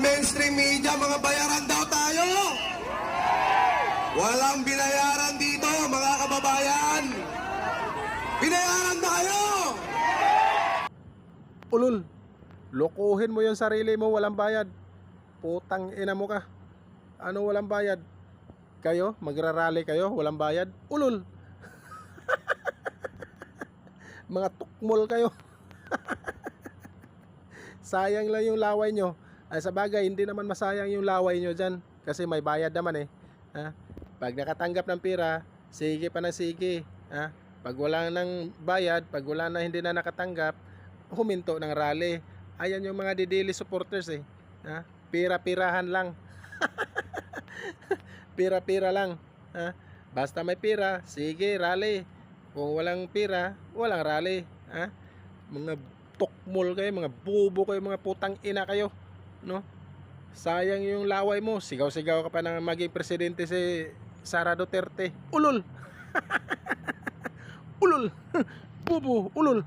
mainstream media, mga bayaran daw tayo. Walang binayaran dito, mga kababayan. Binayaran na kayo. Ulol, lokohin mo yung sarili mo, walang bayad. Putang ina mo ka. Ano walang bayad? Kayo, magrarally kayo, walang bayad. Ulol. Mga tukmol kayo. Sayang lang yung laway nyo. Ay sa bagay, hindi naman masayang yung laway nyo dyan. Kasi may bayad naman eh. Ha? Pag nakatanggap ng pera, sige pa na sige. Ha? Pag wala nang bayad, pag wala na hindi na nakatanggap, huminto ng rally. Ayan yung mga didili supporters eh. Ha? Pira-pirahan lang. Pira-pira lang. Ha? Basta may pira, sige rally. Kung walang pira, walang rally. Ha? Mga tukmol kayo, mga bubo kayo, mga putang ina kayo, no? Sayang yung laway mo, sigaw-sigaw ka pa na maging presidente si Sara Duterte. Ulol. Ulol. Bubo, ulol.